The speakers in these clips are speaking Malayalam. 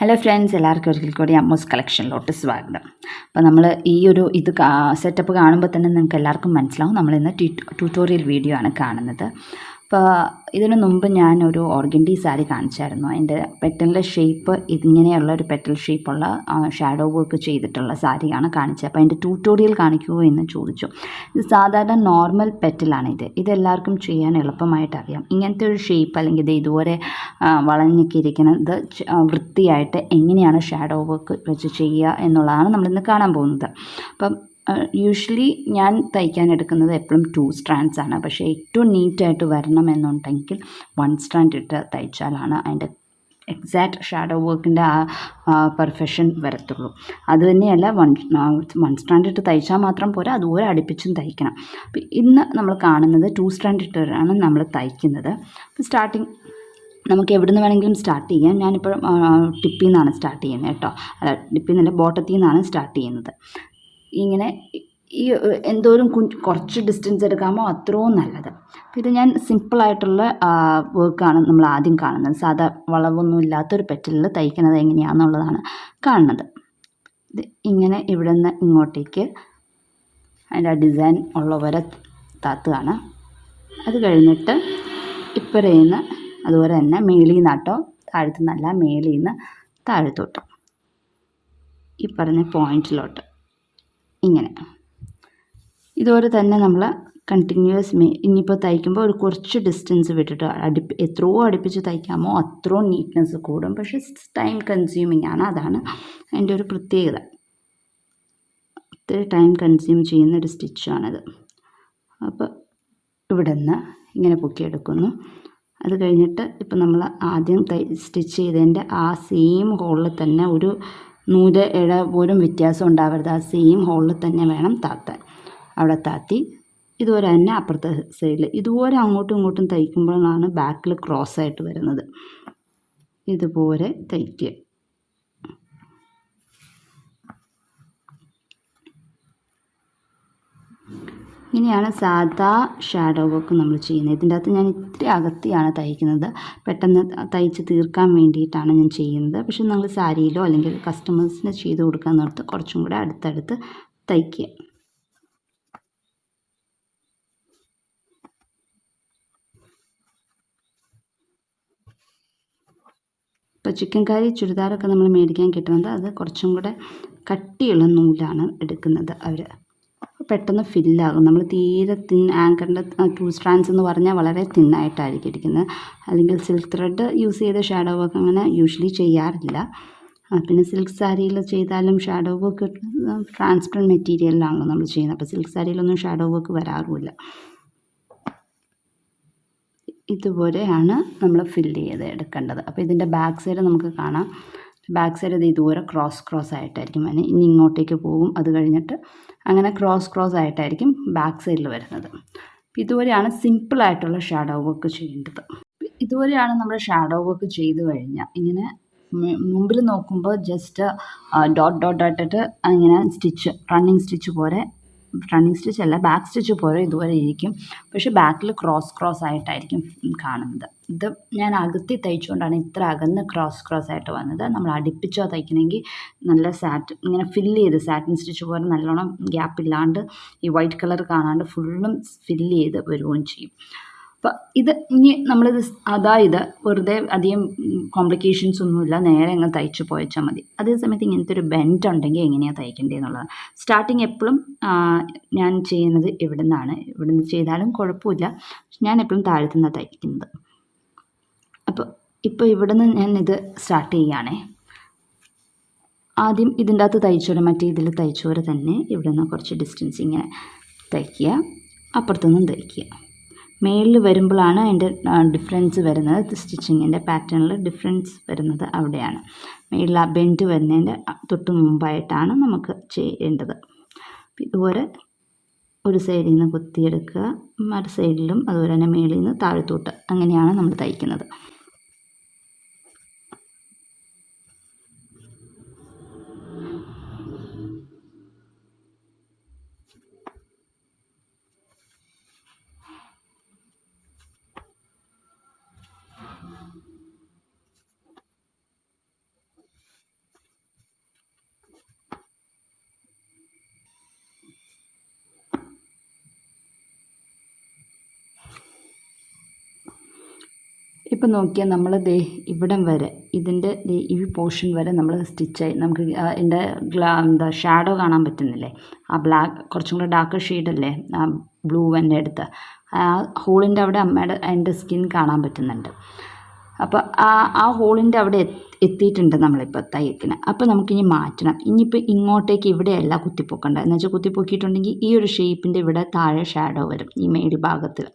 ഹലോ ഫ്രണ്ട്സ്, എല്ലാവർക്കും ഒരിക്കൽ കൂടി അമ്മൂസ് കളക്ഷനിലോട്ട് സ്വാഗതം. അപ്പോൾ നമ്മൾ ഈ ഒരു സെറ്റപ്പ് കാണുമ്പോൾ തന്നെ നിങ്ങൾക്ക് എല്ലാവർക്കും മനസ്സിലാവും നമ്മളിന്ന് ട്യൂട്ടോറിയൽ വീഡിയോ ആണ് കാണുന്നത്. അപ്പോൾ ഇതിനു മുമ്പ് ഞാനൊരു ഓർഗൻഡി സാരി കാണിച്ചായിരുന്നു. അതിൻ്റെ പെറ്റലിൻ്റെ ഷേപ്പ് ഇതിങ്ങനെയുള്ള ഒരു പെറ്റൽ ഷേപ്പുള്ള ഷാഡോ വർക്ക് ചെയ്തിട്ടുള്ള സാരിയാണ് കാണിച്ചത്. അപ്പോൾ അതിൻ്റെ ട്യൂട്ടോറിയൽ കാണിക്കുമോ എന്ന് ചോദിച്ചു. ഇത് സാധാരണ നോർമൽ പെറ്റലാണ്. ഇതെല്ലാവർക്കും ചെയ്യാൻ എളുപ്പമായിട്ട് അറിയാം. ഇങ്ങനത്തെ ഒരു ഷേപ്പ് അല്ലെങ്കിൽ ഇത് ഇതുപോലെ വളഞ്ഞൊക്കെ ഇരിക്കുന്നത് വൃത്തിയായിട്ട് എങ്ങനെയാണ് ഷാഡോ വർക്ക് വെച്ച് ചെയ്യുക എന്നുള്ളതാണ് നമ്മളിന്ന് കാണാൻ പോകുന്നത്. അപ്പം യൂഷ്വലി ഞാൻ തയ്ക്കാൻ എടുക്കുന്നത് എപ്പോഴും 2 strands ആണ്. പക്ഷേ ഏറ്റവും നീറ്റായിട്ട് വരണമെന്നുണ്ടെങ്കിൽ 1 strand ഇട്ട് തയ്ച്ചാലാണ് അതിൻ്റെ എക്സാക്റ്റ് ഷാഡോ വർക്കിൻ്റെ പെർഫെക്ഷൻ വരത്തുള്ളൂ. അത് തന്നെയല്ല, 1 strand ഇട്ട് തയ്ച്ചാൽ മാത്രം പോരാ, അതുപോലെ അടുപ്പിച്ചും തയ്ക്കണം. അപ്പോൾ ഇന്ന് നമ്മൾ കാണുന്നത് 2 strand ഇട്ടാണ് നമ്മൾ തയ്ക്കുന്നത്. അപ്പോൾ സ്റ്റാർട്ടിങ് നമുക്ക് എവിടെ നിന്ന് വേണമെങ്കിലും സ്റ്റാർട്ട് ചെയ്യാം. ഞാനിപ്പോൾ ടിപ്പിൽ നിന്നാണ് സ്റ്റാർട്ട് ചെയ്യുന്നത് കേട്ടോ. അല്ല, ടിപ്പിൽ നിന്നല്ല, ബോട്ടത്തിൽ നിന്നാണ് സ്റ്റാർട്ട് ചെയ്യുന്നത്. ഇങ്ങനെ ഈ എന്തോരം കുറച്ച് ഡിസ്റ്റൻസ് എടുക്കാമോ അത്രയും നല്ലത്. അപ്പോൾ ഇത് ഞാൻ സിമ്പിളായിട്ടുള്ള വർക്കാണ് നമ്മൾ ആദ്യം കാണുന്നത്. സാധാ വളവൊന്നും ഇല്ലാത്തൊരു പെറ്റലിൽ തയ്ക്കുന്നത് എങ്ങനെയാണെന്നുള്ളതാണ് കാണുന്നത്. ഇത് ഇങ്ങനെ ഇവിടെ നിന്ന് ഇങ്ങോട്ടേക്ക് അതിൻ്റെ ഡിസൈൻ ഉള്ളവരെ താത്തുകയാണ്. അത് കഴിഞ്ഞിട്ട് ഇപ്പറേന്ന് അതുപോലെ തന്നെ മേളിൽ നിന്നാട്ടോ, താഴത്തു നിന്നല്ല, മേളിൽ നിന്ന് താഴത്തോട്ട് ഈ പറഞ്ഞ പോയിൻറ്റിലോട്ട് ഇങ്ങനെ. ഇതുപോലെ തന്നെ നമ്മൾ കണ്ടിന്യൂസ് ഇനിയിപ്പോൾ തയ്ക്കുമ്പോൾ ഒരു കുറച്ച് ഡിസ്റ്റൻസ് വിട്ടിട്ട് എത്രയോ അടുപ്പിച്ച് തയ്ക്കാമോ അത്രയും നീറ്റ്നെസ് കൂടും. പക്ഷേ ടൈം കൺസ്യൂമിങ് ആണ്. അതാണ് അതിൻ്റെ ഒരു പ്രത്യേകത. ഒത്തിരി ടൈം കൺസ്യൂം ചെയ്യുന്നൊരു സ്റ്റിച്ചാണിത്. അപ്പോൾ ഇവിടെ നിന്ന് ഇങ്ങനെ പൊക്കിയെടുക്കുന്നു. അത് കഴിഞ്ഞിട്ട് ഇപ്പം നമ്മൾ ആദ്യം സ്റ്റിച്ച് ചെയ്തതിൻ്റെ ആ സെയിം ഹോളിൽ തന്നെ ഒരു നൂല് ഇഴ പോലും വ്യത്യാസം ഉണ്ടാവരുത്. ആ സെയിം ഹോളിൽ തന്നെ വേണം താത്താൻ. അവിടെ താത്തി ഇതുപോലെ തന്നെ അപ്പുറത്തെ സൈഡിൽ ഇതുപോലെ അങ്ങോട്ടും ഇങ്ങോട്ടും തയ്ക്കുമ്പോഴാണ് ബാക്കിൽ ക്രോസ് ആയിട്ട് വരുന്നത്. ഇതുപോലെ തയ്ക്കുക. ഇങ്ങനെയാണ് സാധാ ഷാഡോ വർക്ക് നമ്മൾ ചെയ്യുന്നത്. ഇതിൻ്റെ അകത്ത് ഞാൻ ഇത്തിരി അകത്തിയാണ് തയ്ക്കുന്നത്. പെട്ടെന്ന് തയ്ച്ച് തീർക്കാൻ വേണ്ടിയിട്ടാണ് ഞാൻ ചെയ്യുന്നത്. പക്ഷെ നിങ്ങൾ സാരിയിലോ അല്ലെങ്കിൽ കസ്റ്റമേഴ്സിന് ചെയ്ത് കൊടുക്കാൻ നേരത്ത് കുറച്ചും കൂടെ അടുത്തടുത്ത് തയ്ക്കുക. ഇപ്പോൾ ചിക്കൻ കറി ചുരിദാറൊക്കെ നമ്മൾ മേടിക്കാൻ കിട്ടുന്നത് അത് കുറച്ചും കൂടെ കട്ടിയുള്ള നൂലാണ് എടുക്കുന്നത് അവർ. പെട്ടെന്ന് ഫില്ലാകും. നമ്മൾ തീരെ ആങ്കറിൻ്റെ 2 strands എന്ന് പറഞ്ഞാൽ വളരെ തിന്നായിട്ടായിരിക്കും ഇരിക്കുന്നത്. അല്ലെങ്കിൽ സിൽക്ക് ത്രെഡ് യൂസ് ചെയ്ത ഷാഡോ വർക്ക് അങ്ങനെ യൂഷ്വലി ചെയ്യാറില്ല. പിന്നെ സിൽക്ക് സാരിയിൽ ചെയ്താലും ഷാഡോ വർക്ക് ട്രാൻസ്പെറൻറ്റ് മെറ്റീരിയലിലാണല്ലോ നമ്മൾ ചെയ്യുന്നത്. അപ്പോൾ സിൽക്ക് സാരിയിലൊന്നും ഷാഡോ വർക്ക് വരാറുമില്ല. ഇതുപോലെയാണ് നമ്മൾ ഫില്ല് ചെയ്ത് എടുക്കേണ്ടത്. അപ്പോൾ ഇതിൻ്റെ ബാക്ക് സൈഡ് നമുക്ക് കാണാം. ബാക്ക് സൈഡ് ഇത് ഇതുപോലെ ക്രോസ് ആയിട്ടായിരിക്കും. ഇനി ഇങ്ങോട്ടേക്ക് പോകും. അത് കഴിഞ്ഞിട്ട് അങ്ങനെ ക്രോസ് ആയിട്ടായിരിക്കും ബാക്ക് സൈഡിൽ വരുന്നത്. ഇതുപോലെയാണ് സിമ്പിളായിട്ടുള്ള ഷാഡോ വർക്ക് ചെയ്യേണ്ടത്. ഇതുപോലെയാണ് നമ്മൾ ഷാഡോ വർക്ക് ചെയ്ത് കഴിഞ്ഞാൽ ഇങ്ങനെ മുമ്പിൽ നോക്കുമ്പോൾ ജസ്റ്റ് ഡോട്ട് ഇങ്ങനെ സ്റ്റിച്ച് റണ്ണിങ് സ്റ്റിച്ച് പോലെ, റണ്ണിങ് സ്റ്റിച്ച് അല്ല, ബാക്ക് സ്റ്റിച്ച് പോലെ ഇതുപോലെ ഇരിക്കും. പക്ഷേ ബാക്കിൽ ക്രോസ് ആയിട്ടായിരിക്കും കാണുന്നത്. ഇത് ഞാൻ അകത്തി തയ്ച്ചുകൊണ്ടാണ് ഇത്ര അകന്ന് ക്രോസ് ആയിട്ട് വന്നത്. നമ്മൾ അടുപ്പിച്ചോ തയ്ക്കണമെങ്കിൽ നല്ല ഇങ്ങനെ ഫില്ല് ചെയ്ത് സാറ്റിൻ സ്റ്റിച്ച് പോലെ നല്ലോണം ഗ്യാപ്പില്ലാണ്ട് ഈ വൈറ്റ് കളർ കാണാണ്ട് ഫുള്ളും ഫില്ല് ചെയ്ത് വരികയും ചെയ്യും. അപ്പോൾ ഇത് ഇനി നമ്മളിത് ഇത് വെറുതെ അധികം കോംപ്ലിക്കേഷൻസ് ഒന്നുമില്ല, നേരെ അങ്ങ് തയ്ച്ച് പോയച്ചാൽ മതി. അതേസമയത്ത് ഇങ്ങനത്തെ ഒരു ബെൻഡ് ഉണ്ടെങ്കിൽ എങ്ങനെയാണ് തയ്ക്കേണ്ടതെന്നുള്ളത് സ്റ്റാർട്ടിങ് എപ്പോഴും ഞാൻ ചെയ്യുന്നത് ഇവിടെ നിന്ന് ചെയ്താലും കുഴപ്പമില്ല. ഞാൻ എപ്പോഴും താഴത്തുനിന്ന് തയ്ക്കുന്നത്. ഇപ്പോൾ ഇവിടെ നിന്ന് ഞാൻ ഇത് സ്റ്റാർട്ട് ചെയ്യുകയാണേ. ആദ്യം ഇതിൻ്റെ അകത്ത് തയ്ച്ചോരെ മറ്റേ ഇതിൽ തയ്ച്ചോരെ തന്നെ ഇവിടെ നിന്ന് കുറച്ച് ഡിസ്റ്റൻസ് ഇങ്ങനെ തയ്ക്കുക, അപ്പുറത്തുനിന്നും തയ്ക്കുക. മേളിൽ വരുമ്പോഴാണ് അതിൻ്റെ ഡിഫറൻസ് വരുന്നത്. സ്റ്റിച്ചിങ്ങിൻ്റെ പാറ്റേണിൽ ഡിഫറൻസ് വരുന്നത് അവിടെയാണ്. മേളിൽ ആ ബെൻഡ് വരുന്നതിൻ്റെ തൊട്ട് മുമ്പായിട്ടാണ് നമുക്ക് ചെയ്യേണ്ടത്. ഇതുപോലെ ഒരു സൈഡിൽ നിന്ന് കുത്തിയെടുക്കുക, മറ്റു സൈഡിലും അതുപോലെ തന്നെ മേളിൽ നിന്ന് താഴത്തോട്ട്, അങ്ങനെയാണ് നമ്മൾ തയ്ക്കുന്നത്. ഇപ്പം നോക്കിയാൽ നമ്മൾ ദേ ഇവിടം വരെ ഇതിൻ്റെ ദേ ഈ പോർഷൻ വരെ നമ്മൾ സ്റ്റിച്ചായി നമുക്ക് എൻ്റെ എന്താ ഷാഡോ കാണാൻ പറ്റുന്നില്ലേ, ആ ബ്ലാക്ക് കുറച്ചും കൂടെ ഡാർക്ക് ഷെയ്ഡല്ലേ ആ ബ്ലൂ എൻ്റെ അടുത്ത്, ആ ഹോളിൻ്റെ അവിടെ എൻ്റെ സ്കിൻ കാണാൻ പറ്റുന്നുണ്ട്. അപ്പോൾ ആ ഹോളിൻ്റെ അവിടെ എത്തിയിട്ടുണ്ട് നമ്മളിപ്പോൾ തയ്ക്കുന്നത്. അപ്പോൾ നമുക്കിനി മാറ്റണം. ഇനിയിപ്പോൾ ഇങ്ങോട്ടേക്ക് ഇവിടെയല്ല കുത്തിപ്പൊക്കേണ്ടത്. എന്ന് വെച്ചാൽ കുത്തിപ്പൊക്കിയിട്ടുണ്ടെങ്കിൽ ഈ ഒരു ഷേപ്പിൻ്റെ ഇവിടെ താഴെ ഷാഡോ വരും, ഈ മേൽ ഭാഗത്തിൽ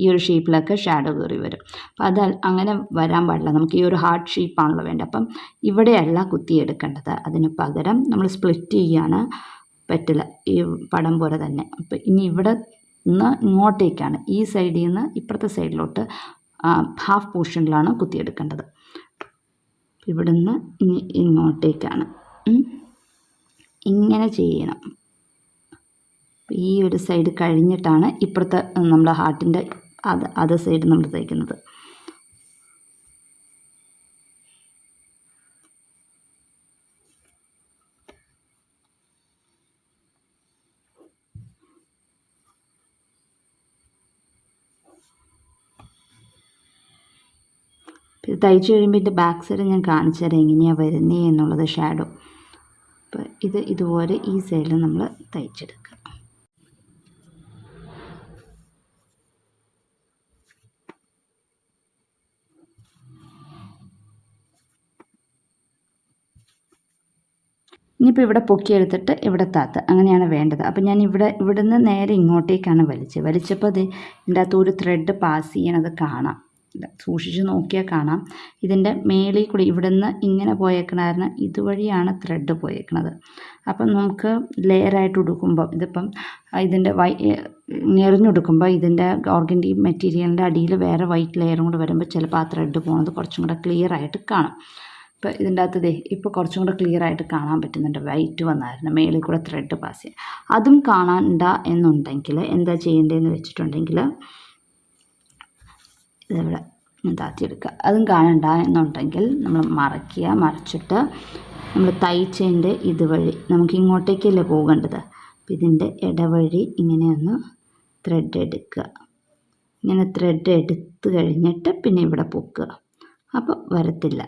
ഈ ഒരു ഷേപ്പിലൊക്കെ ഷാഡോ കയറി വരും. അപ്പം അത് അങ്ങനെ വരാൻ പാടില്ല. നമുക്ക് ഈ ഒരു ഹാർട്ട് ഷേപ്പാണല്ലോ വേണ്ടത്. അപ്പം ഇവിടെയല്ല കുത്തിയെടുക്കേണ്ടത്. അതിന് പകരം നമ്മൾ സ്പ്ലിറ്റ് ചെയ്യാണ് പറ്റില്ല, ഈ പടം പോലെ തന്നെ. അപ്പം ഇനി ഇവിടെ നിന്ന് ഇങ്ങോട്ടേക്കാണ്, ഈ സൈഡിൽ നിന്ന് ഇപ്പുറത്തെ സൈഡിലോട്ട് ഹാഫ് പോർഷനിലാണ് കുത്തിയെടുക്കേണ്ടത്. ഇവിടുന്ന് ഇനി ഇങ്ങോട്ടേക്കാണ് ഇങ്ങനെ ചെയ്യണം. ഈ ഒരു സൈഡ് കഴിഞ്ഞിട്ടാണ് ഇപ്പുറത്തെ നമ്മുടെ ഹാർട്ടിൻ്റെ അതർ സൈഡ് നമ്മൾ തയ്ക്കുന്നത്. ഇത് തയ്ച്ച് കഴിയുമ്പോൾ ഇതിൻ്റെ ബാക്ക് സൈഡ് ഞാൻ കാണിച്ചു തരാം എങ്ങനെയാണ് വരുന്നത് എന്നുള്ളത് ഷാഡോ. അപ്പോൾ ഇതുപോലെ ഈ സൈഡിൽ നമ്മൾ തയ്ച്ചെടുക്കുക. ഇനിയിപ്പോൾ ഇവിടെ പൊക്കിയെടുത്തിട്ട് ഇവിടെ താത്ത്, അങ്ങനെയാണ് വേണ്ടത്. അപ്പോൾ ഞാൻ ഇവിടുന്ന് നേരെ ഇങ്ങോട്ടേക്കാണ് വലിച്ചപ്പോൾ അത് ഇതിൻ്റെ അകത്ത് ഒരു ത്രെഡ് പാസ് ചെയ്യണത് കാണാം. സൂക്ഷിച്ച് നോക്കിയാൽ കാണാം. ഇതിൻ്റെ മേളിൽ കൂടി ഇവിടുന്ന് ഇങ്ങനെ പോയേക്കണ കാരണം ഇതുവഴിയാണ് ത്രെഡ് പോയേക്കണത്. അപ്പം നമുക്ക് ലെയറായിട്ട് ഉടുക്കുമ്പോൾ ഇതിപ്പം ഇതിൻ്റെ ഞെറിഞ്ഞുടുക്കുമ്പോൾ ഇതിൻ്റെ ഓർഗൻഡി മെറ്റീരിയലിൻ്റെ അടിയിൽ വേറെ വൈറ്റ് ലെയറും കൂടെ വരുമ്പോൾ ചിലപ്പോൾ ആ ത്രെഡ് പോകുന്നത് കുറച്ചും കൂടെ ക്ലിയർ ആയിട്ട് കാണും. ഇപ്പോൾ ഇതിൻ്റെ അകത്ത് ഇപ്പോൾ കുറച്ചും കൂടെ ക്ലിയർ ആയിട്ട് കാണാൻ പറ്റുന്നുണ്ട്. വൈറ്റ് വന്നായിരുന്നു മേളിൽ കൂടെ ത്രെഡ് പാസ് ചെയ്യാം. അതും കാണണ്ട എന്നുണ്ടെങ്കിൽ എന്താ ചെയ്യേണ്ടതെന്ന് വെച്ചിട്ടുണ്ടെങ്കിൽ ഇതിവിടെ താത്തിയെടുക്കുക. അതും കാണണ്ട എന്നുണ്ടെങ്കിൽ നമ്മൾ മറച്ചിട്ട് നമ്മൾ തയ്ച്ചതിൻ്റെ ഇതുവഴി നമുക്ക് ഇങ്ങോട്ടേക്കല്ലേ പോകേണ്ടത്. അപ്പം ഇതിൻ്റെ ഇടവഴി ഇങ്ങനെ ഒന്ന് ത്രെഡ് എടുക്കുക. ഇങ്ങനെ ത്രെഡ് എടുത്ത് കഴിഞ്ഞിട്ട് പിന്നെ ഇവിടെ പൊക്കുക. അപ്പോൾ വരത്തില്ല.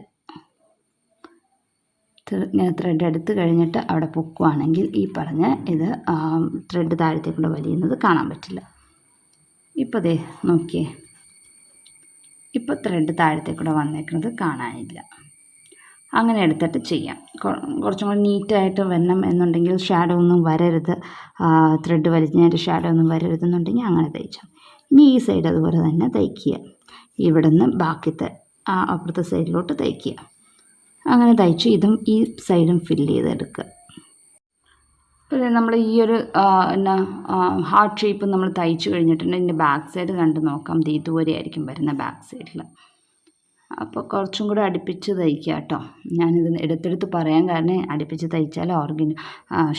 ഇങ്ങനെ ത്രെഡ് എടുത്ത് കഴിഞ്ഞിട്ട് അവിടെ പൊക്കുവാണെങ്കിൽ ഈ പറഞ്ഞ ഇത് ത്രെഡ് താഴത്തേക്കൂടെ വലിയുന്നത് കാണാൻ പറ്റില്ല. ഇപ്പോൾ ദേ നോക്കിയേ, ഇപ്പോൾ ത്രെഡ് താഴത്തേക്കൂടെ വന്നേക്കുന്നത് കാണാനില്ല. അങ്ങനെ എടുത്തിട്ട് ചെയ്യാം. കുറച്ചും കൂടി നീറ്റായിട്ട് വരണം എന്നുണ്ടെങ്കിൽ ഷാഡോ ഒന്നും വരരുത്, ത്രെഡ് വലിഞ്ഞതിൻ്റെ ഷാഡോ ഒന്നും വരരുതെന്നുണ്ടെങ്കിൽ അങ്ങനെ തയ്ച്ചാൽ. ഇനി ഈ സൈഡ് അതുപോലെ തന്നെ തയ്ക്കുക. ഇവിടുന്ന് ബാക്കിത്തെ അപ്പുറത്തെ സൈഡിലോട്ട് തയ്ക്കുക. അങ്ങനെ തയ്ച്ച് ഇതും ഈ സൈഡും ഫില്ല് ചെയ്തെടുക്കുക. അപ്പോൾ നമ്മൾ ഈ ഒരു ഹാർട്ട് ഷേപ്പ് നമ്മൾ തയ്ച്ച് കഴിഞ്ഞിട്ടുണ്ട്. ഇതിൻ്റെ ബാക്ക് സൈഡ് കണ്ട് നോക്കാം. ഇതുപോലെ ആയിരിക്കും വരുന്ന ബാക്ക് സൈഡിൽ. അപ്പോൾ കുറച്ചും കൂടെ അടുപ്പിച്ച് തയ്ക്കുക കേട്ടോ. ഞാനിത് എടുത്തെടുത്ത് പറയാൻ കാരണം അടുപ്പിച്ച് തയ്ച്ചാൽ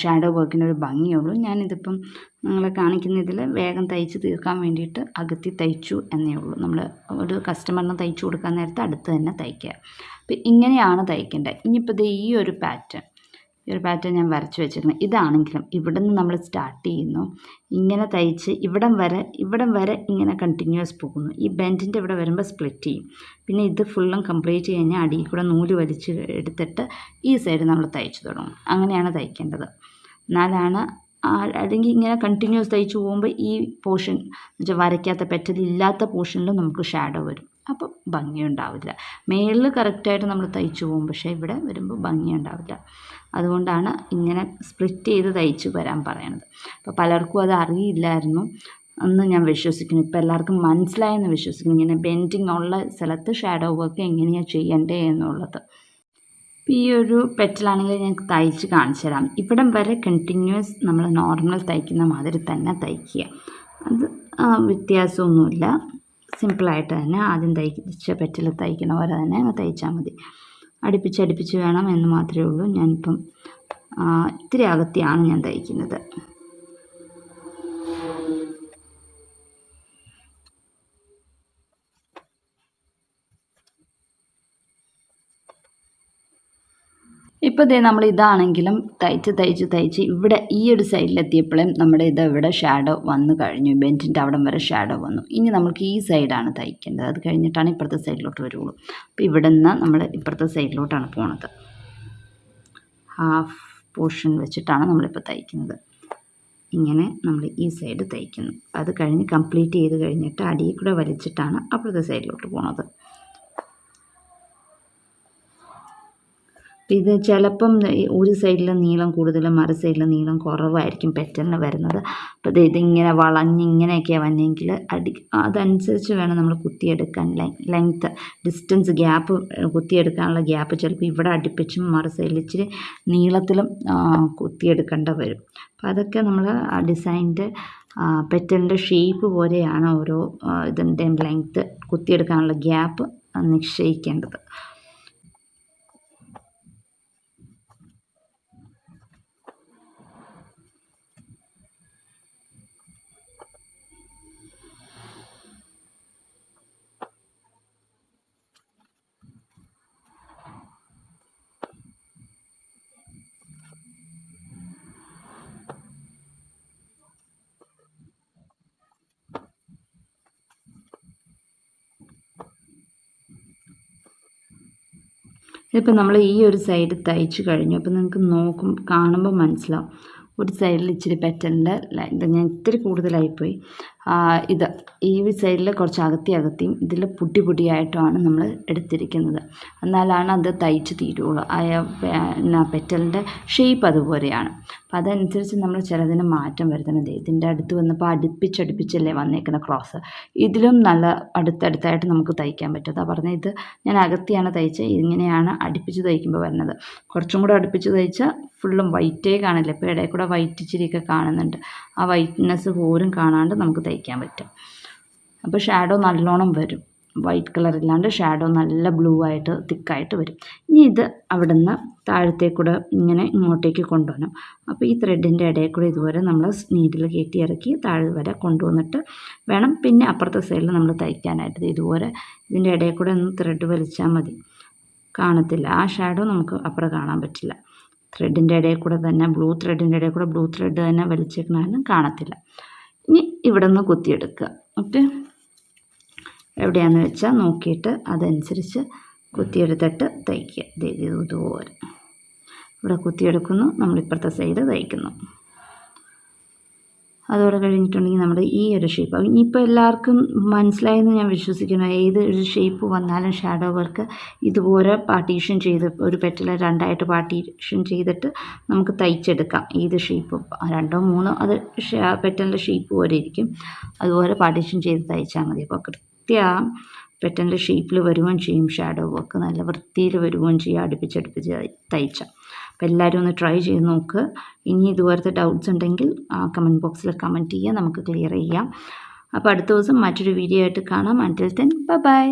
ഷാഡോ വർക്കിനൊരു ഭംഗിയുള്ളൂ. ഞാനിതിപ്പം നിങ്ങളെ കാണിക്കുന്നതിൽ വേഗം തയ്ച്ച് തീർക്കാൻ വേണ്ടിയിട്ട് അകത്തി തയ്ച്ചു എന്നേ ഉള്ളൂ. നമ്മൾ ഒരു കസ്റ്റമറിന് തയ്ച്ചു കൊടുക്കാൻ നേരത്തെ അടുത്ത് തന്നെ തയ്ക്കുക. അപ്പം ഇങ്ങനെയാണ് തയ്ക്കേണ്ടത്. ഇനിയിപ്പോൾ ഈ ഒരു പാറ്റേൺ ഞാൻ വരച്ച് വെച്ചിരുന്നത്. ഇതാണെങ്കിലും ഇവിടുന്ന് നമ്മൾ സ്റ്റാർട്ട് ചെയ്യുന്നു, ഇങ്ങനെ തയ്ച്ച് ഇവിടം വരെ ഇങ്ങനെ കണ്ടിന്യൂസ് പോകുന്നു. ഈ ബെൻഡിൻ്റെ ഇവിടെ വരുമ്പോൾ സ്പ്ലിറ്റ് ചെയ്യും. പിന്നെ ഇത് ഫുള്ളും കംപ്ലീറ്റ് കഴിഞ്ഞാൽ അടിയിൽ കൂടെ നൂല് വലിച്ച് എടുത്തിട്ട് ഈ സൈഡ് നമ്മൾ തയ്ച്ചു തുടങ്ങും. അങ്ങനെയാണ് തയ്ക്കേണ്ടത്. എന്നാലാണ് അല്ലെങ്കിൽ ഇങ്ങനെ കണ്ടിന്യൂസ് തയ്ച്ചു പോകുമ്പോൾ ഈ പോർഷൻ എന്നുവെച്ചാൽ വരയ്ക്കാത്ത പെറ്റലില്ലാത്ത പോർഷനിൽ നമുക്ക് ഷാഡോ വരും. അപ്പോൾ ഭംഗിയുണ്ടാവില്ല. മേളിൽ കറക്റ്റായിട്ട് നമ്മൾ തയ്ച്ചു പോകും, പക്ഷേ ഇവിടെ വരുമ്പോൾ ഭംഗിയുണ്ടാവില്ല. അതുകൊണ്ടാണ് ഇങ്ങനെ സ്പ്ലിറ്റ് ചെയ്ത് തയ്ച്ച് വരാൻ പറയണത്. അപ്പോൾ പലർക്കും അത് അറിയില്ലായിരുന്നു എന്ന് ഞാൻ വിശ്വസിക്കുന്നു. ഇപ്പോൾ എല്ലാവർക്കും മനസ്സിലായെന്ന് വിശ്വസിക്കുന്നു. ഇങ്ങനെ ബെൻഡിങ് ഉള്ള സ്ഥലത്ത് ഷാഡോ വർക്ക് എങ്ങനെയാണ് ചെയ്യേണ്ടത് എന്നുള്ളത്. ഈ ഒരു പെറ്റലാണെങ്കിൽ ഞാൻ തയ്ച്ച് കാണിച്ചു തരാം. ഇവിടം വരെ കണ്ടിന്യൂസ് നമ്മൾ നോർമൽ തയ്ക്കുന്ന മാതിരി തന്നെ തയ്ക്കുക. അത് വ്യത്യാസമൊന്നുമില്ല. സിമ്പിളായിട്ട് തന്നെ ആദ്യം തയ്ച്ച പെറ്റൽ തയ്ക്കണ പോലെ തന്നെ അങ്ങ് തയ്ച്ചാൽ മതി. അടുപ്പിച്ച് വേണം എന്ന് മാത്രമേ ഉള്ളൂ. ഞാനിപ്പം ഇത്തിരി അകത്തിയാണ് ഞാൻ തയ്ക്കുന്നത്. ഇപ്പോൾ ദേ നമ്മൾ ഇതാണെങ്കിലും തയ്ച്ച് ഇവിടെ ഈ ഒരു സൈഡിലെത്തിയപ്പോഴും നമ്മുടെ ഇത് ഇവിടെ ഷാഡോ വന്നു കഴിഞ്ഞു. ബെൻറ്റിൻ്റെ അവിടം വരെ ഷാഡോ വന്നു. ഇനി നമുക്ക് ഈ സൈഡാണ് തയ്ക്കേണ്ടത്. അത് കഴിഞ്ഞിട്ടാണ് ഇപ്പുറത്തെ സൈഡിലോട്ട് വരുള്ളൂ. അപ്പോൾ ഇവിടെ നിന്ന് നമ്മൾ ഇപ്പുറത്തെ സൈഡിലോട്ടാണ് പോണത്. ഹാഫ് പോർഷൻ വെച്ചിട്ടാണ് നമ്മളിപ്പോൾ തയ്ക്കുന്നത്. ഇങ്ങനെ നമ്മൾ ഈ സൈഡ് തയ്ക്കുന്നു. അത് കഴിഞ്ഞ് കംപ്ലീറ്റ് ചെയ്ത് കഴിഞ്ഞിട്ട് അടിയിൽ കൂടെ വലിച്ചിട്ടാണ് അപ്പുറത്തെ സൈഡിലോട്ട് പോണത്. ഇത് ചിലപ്പം ഒരു സൈഡിൽ നീളം കൂടുതലും മറു സൈഡിൽ നീളം കുറവായിരിക്കും പെറ്റലിന് വരുന്നത്. അപ്പോൾ ഇതിങ്ങനെ വളഞ്ഞിങ്ങനെയൊക്കെയാണ് വന്നെങ്കിൽ അതനുസരിച്ച് വേണം നമ്മൾ കുത്തിയെടുക്കാൻ. ലെങ്ത്ത് ഡിസ്റ്റൻസ് ഗ്യാപ്പ് കുത്തിയെടുക്കാനുള്ള ഗ്യാപ്പ് ചിലപ്പോൾ ഇവിടെ അടുപ്പിച്ചും മറു സൈഡിൽ ഇച്ചിരി നീളത്തിലും കുത്തിയെടുക്കേണ്ട വരും. അപ്പോൾ അതൊക്കെ നമ്മൾ ആ ഡിസൈനിൻ്റെ പെറ്റലിൻ്റെ ഷേപ്പ് പോലെയാണ് ഓരോ ഇതിൻ്റെയും ലെങ്ത്ത് കുത്തിയെടുക്കാനുള്ള ഗ്യാപ്പ് നിശ്ചയിക്കേണ്ടത്. ഇതിപ്പോൾ നമ്മൾ ഈ ഒരു സൈഡ് തയ്ച്ച് കഴിഞ്ഞു. അപ്പോൾ നിങ്ങൾക്ക് കാണുമ്പോൾ മനസ്സിലാവും ഒരു സൈഡിൽ ഇച്ചിരി പെറ്റലിൻ്റെ ഇത് ഞാൻ ഇത്തിരി കൂടുതലായിപ്പോയി. ഈ സൈഡിൽ കുറച്ച് അകത്തിയും ഇതിൽ പൊടിയായിട്ടുമാണ് നമ്മൾ എടുത്തിരിക്കുന്നത്. എന്നാലാണ് അത് തയ്ച്ച് തീരുള്ളൂ. പെറ്റലിൻ്റെ ഷേപ്പ് അതുപോലെയാണ്. അപ്പം അതനുസരിച്ച് നമ്മൾ ചിലതിന് മാറ്റം വരുത്തുന്നത്. ഇതിൻ്റെ അടുത്ത് വന്നപ്പോൾ അടുപ്പിച്ചല്ലേ വന്നേക്കുന്ന ക്രോസ്. ഇതിലും നല്ല അടുത്തടുത്തായിട്ട് നമുക്ക് തയ്ക്കാൻ പറ്റും. അതാ പറഞ്ഞത്, ഇത് ഞാൻ അകത്തിയാണ് തയ്ച്ചത്. ഇങ്ങനെയാണ് അടുപ്പിച്ച് തയ്ക്കുമ്പോൾ വരുന്നത്. കുറച്ചും കൂടെ അടുപ്പിച്ച് തയ്ച്ചാൽ ഫുള്ളും വൈറ്റേ കാണില്ല. ഇപ്പോൾ ഇടയിൽ കൂടെ വൈറ്റ് ഇച്ചിരിയൊക്കെ കാണുന്നുണ്ട്. ആ വൈറ്റ്നെസ് പോലും കാണാണ്ട് നമുക്ക് തയ്ക്കാൻ പറ്റും. അപ്പോൾ ഷാഡോ നല്ലോണം വരും. വൈറ്റ് കളർ ഇല്ലാണ്ട് ഷാഡോ നല്ല ബ്ലൂ ആയിട്ട് തിക്കായിട്ട് വരും. ഇനി ഇത് അവിടെ നിന്ന് താഴത്തേക്കൂടെ ഇങ്ങനെ ഇങ്ങോട്ടേക്ക് കൊണ്ടുവരണം. അപ്പോൾ ഈ ത്രെഡിൻ്റെ ഇടയിൽ കൂടെ ഇതുവരെ നമ്മൾ നീഡിൽ കയറ്റി ഇറക്കി താഴെ വരെ കൊണ്ടുവന്നിട്ട് വേണം പിന്നെ അപ്പുറത്തെ സൈഡിൽ നമ്മൾ തയ്ക്കാനായിട്ട്. ഇതുപോലെ ഇതിൻ്റെ ഇടയിൽ കൂടെ ഒന്ന് ത്രെഡ് വലിച്ചാൽ മതി, കാണത്തില്ല. ആ ഷാഡോ നമുക്ക് അപ്പുറം കാണാൻ പറ്റില്ല. ത്രെഡിൻ്റെ ഇടയിൽ കൂടെ തന്നെ ത്രെഡിൻ്റെ ഇടയിൽ കൂടെ ബ്ലൂ ത്രെഡ് തന്നെ വലിച്ചേക്കണാലും കാണത്തില്ല. ഇനി ഇവിടെ നിന്ന് കുത്തിയെടുക്കുക. ഓക്കെ, എവിടെയാണെന്ന് വെച്ചാൽ നോക്കിയിട്ട് അതനുസരിച്ച് കുത്തിയെടുത്തിട്ട് തയ്ക്കുക. ഇതുപോലെ ഇവിടെ കുത്തിയെടുക്കുന്നു, നമ്മളിപ്പുറത്തെ സൈഡ് തയ്ക്കുന്നു. അതോടെ കഴിഞ്ഞിട്ടുണ്ടെങ്കിൽ നമ്മുടെ ഈ ഒരു ഷേപ്പ് ഇനിയിപ്പോൾ എല്ലാവർക്കും മനസ്സിലായെന്ന് ഞാൻ വിശ്വസിക്കുന്നു. ഏത് ഒരു ഷേപ്പ് വന്നാലും ഷാഡോ വർക്ക് ഇതുപോലെ പാർട്ടീഷൻ ചെയ്ത് ഒരു പെറ്റൽ രണ്ടായിട്ട് പാർട്ടീഷൻ ചെയ്തിട്ട് നമുക്ക് തയ്ച്ചെടുക്കാം. ഏത് ഷേപ്പും 2 3 അത് പെറ്റലിൻ്റെ ഷേപ്പ് പോലെ ഇരിക്കും. അതുപോലെ പാർട്ടീഷൻ ചെയ്ത് തയ്ച്ചാൽ മതി. അപ്പോൾ കൃത്യം പെറ്റലിൻ്റെ ഷേപ്പിൽ വരുകയും ചെയ്യും. ഷാഡോ വർക്ക് നല്ല വൃത്തിയിൽ വരുകയും ചെയ്യും അടുപ്പിച്ച് തയ്ച്ച. അപ്പോൾ എല്ലാവരും ഒന്ന് ട്രൈ ചെയ്ത് നോക്കുക. ഇനി ഇതുപോലത്തെ ഡൗട്ട്സ് ഉണ്ടെങ്കിൽ കമൻറ്റ് ബോക്സിൽ കമൻറ്റ് ചെയ്യുക, നമുക്ക് ക്ലിയർ ചെയ്യാം. അപ്പോൾ അടുത്ത ദിവസം മറ്റൊരു വീഡിയോ ആയിട്ട് കാണാം. അൻറ്റിൽ ദെൻ ബൈ.